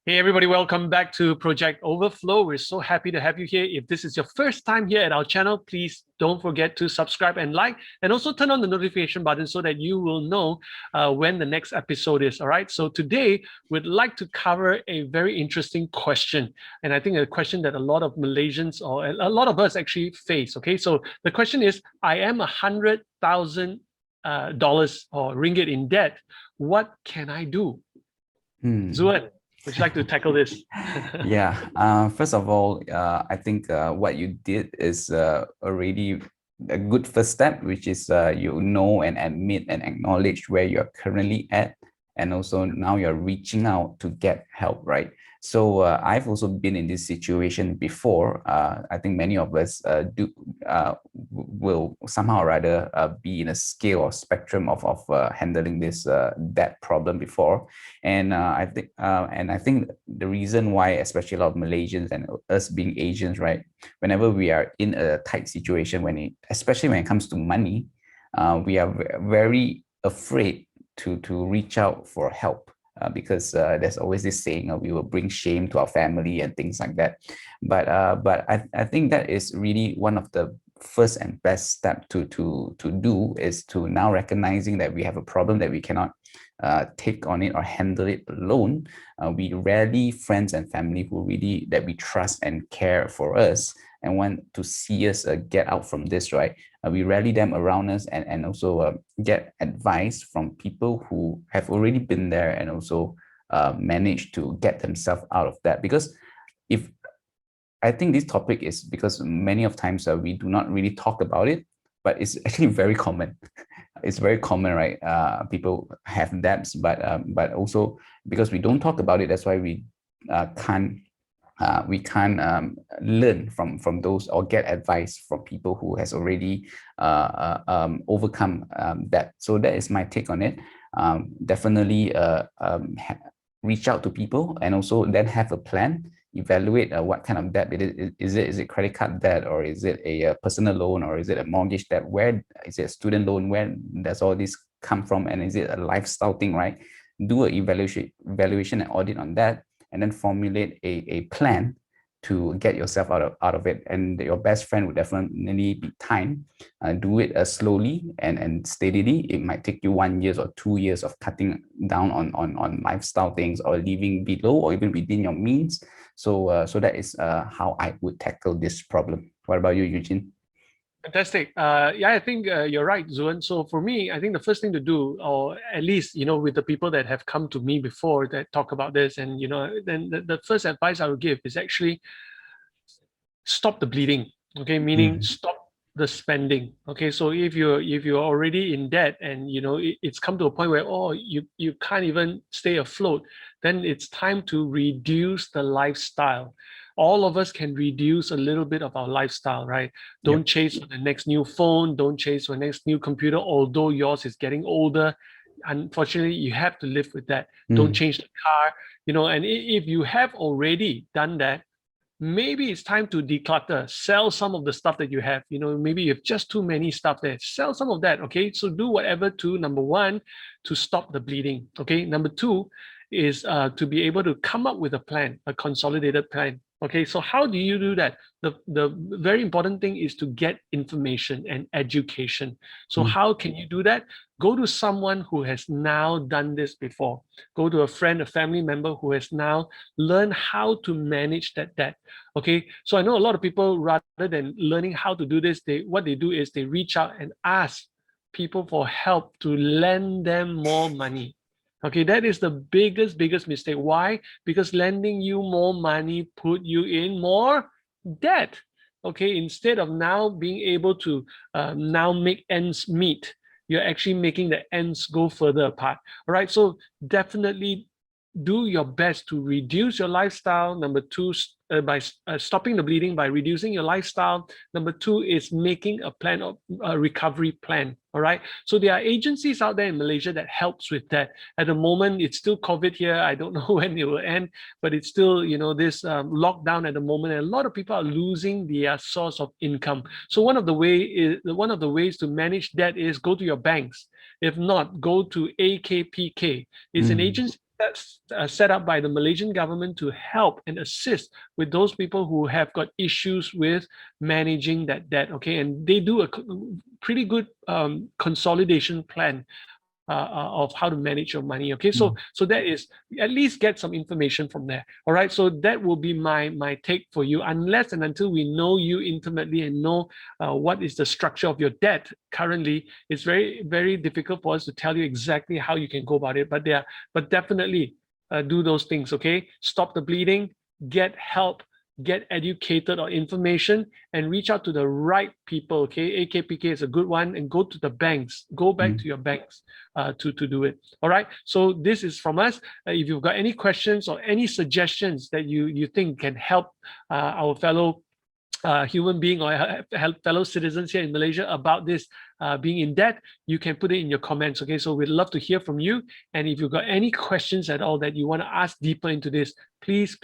Hey everybody, welcome back to Project Overflow. We're so happy to have you here. If this is your first time here at our channel, please don't forget to subscribe and like, and also turn on the notification button so that you will know when the next episode is. All right. So today we'd like to cover a very interesting question, and I think a question that a lot of Malaysians or a lot of us actually face. Okay. So the question is: I am $100,000 or ringgit in debt. What can I do? Zuan, would you like to tackle this? Yeah. First of all, I think what you did is already a good first step, which is you know and admit and acknowledge where you're currently at, and also now you're reaching out to get help, right? So I've also been in this situation before. I think many of us will somehow or rather be in a scale or spectrum of handling this debt problem before. And I think the reason why, especially a lot of Malaysians and us being Asians, right, whenever we are in a tight situation, especially when it comes to money, we are very afraid to reach out for help. Because there's always this saying, we will bring shame to our family and things like that. But I think that is really one of the first and best step to do, is to now recognizing that we have a problem that we cannot take on it or handle it alone. We rarely friends and family who really that we trust and care for us and want to see us get out from this, right? We rally them around us, and also get advice from people who have already been there and also managed to get themselves out of that. Because if I think this topic is because many of times we do not really talk about it, but it's actually very common. It's very common, right? People have debts, but also because we don't talk about it, that's why can't we can't learn from those or get advice from people who has already overcome that. So that is my take on it. Definitely reach out to people and also then have a plan, evaluate what kind of debt it is. Is it credit card debt, or is it a personal loan, or is it a mortgage debt? Where is it a student loan? Where does all this come from? And is it a lifestyle thing, right? Do an evaluation and audit on that, and then formulate a plan to get yourself out of it. And your best friend would definitely be time. Do it slowly and steadily. It might take you 1 year or 2 years of cutting down on lifestyle things, or living below or even within your means. So that is how I would tackle this problem. What about you, Eugene? Fantastic. Yeah, I think you're right, Zuan. So for me, I think the first thing to do, or at least, with the people that have come to me before that talk about this, and, then the first advice I would give is actually stop the bleeding. Okay, meaning Mm, stop the spending. Okay, so if you're already in debt, and it's come to a point where, oh, you can't even stay afloat, then it's time to reduce the lifestyle. All of us can reduce a little bit of our lifestyle, right? Don't yep. chase for the next new phone, don't chase for the next new computer, although yours is getting older. Unfortunately, you have to live with that. Don't Mm, change the car, and if you have already done that, maybe it's time to declutter, sell some of the stuff that you have. Maybe you have just too many stuff there, sell some of that. Okay, so do whatever to, number one, to stop the bleeding. Okay, number two is to be able to come up with a plan, a consolidated plan. Okay, so how do you do that? The very important thing is to get information and education. So mm, how can you do that? Go to someone who has now done this before. Go to a friend, a family member who has now learned how to manage that debt. Okay, so I know a lot of people, rather than learning how to do this, what they do is they reach out and ask people for help to lend them more money. Okay, that is the biggest mistake. Why? Because lending you more money put you in more debt. Okay, instead of now being able to now make ends meet, you're actually making the ends go further apart. All right, so definitely do your best to reduce your lifestyle. Number two, by stopping the bleeding by reducing your lifestyle. Number two is making a plan of a recovery plan. All right. So there are agencies out there in Malaysia that helps with that. At the moment, it's still COVID here. I don't know when it will end, but it's still, this lockdown at the moment, and a lot of people are losing their source of income. So one of the ways to manage that is go to your banks. If not, go to AKPK. It's an mm, agency that's set up by the Malaysian government to help and assist with those people who have got issues with managing that debt. Okay, and they do a pretty good consolidation plan of how to manage your money. Okay, so that is, at least get some information from there. All right, so that will be my take for you. Unless and until we know you intimately and know what is the structure of your debt currently, it's very difficult for us to tell you exactly how you can go about it. But definitely do those things. Okay, stop the bleeding, get help, get educated or information, and reach out to the right people. Okay, AKPK is a good one, and go to the banks. Go back to your banks to do it. All right. So this is from us. If you've got any questions or any suggestions that you think can help our fellow human being or help fellow citizens here in Malaysia about this being in debt, you can put it in your comments. Okay, so we'd love to hear from you. And if you've got any questions at all that you want to ask deeper into this, please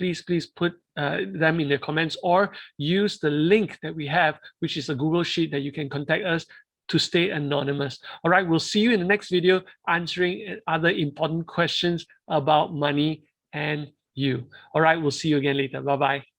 put them in the comments, or use the link that we have, which is a Google Sheet that you can contact us to stay anonymous. All right, we'll see you in the next video answering other important questions about money and you. All right, we'll see you again later. Bye-bye.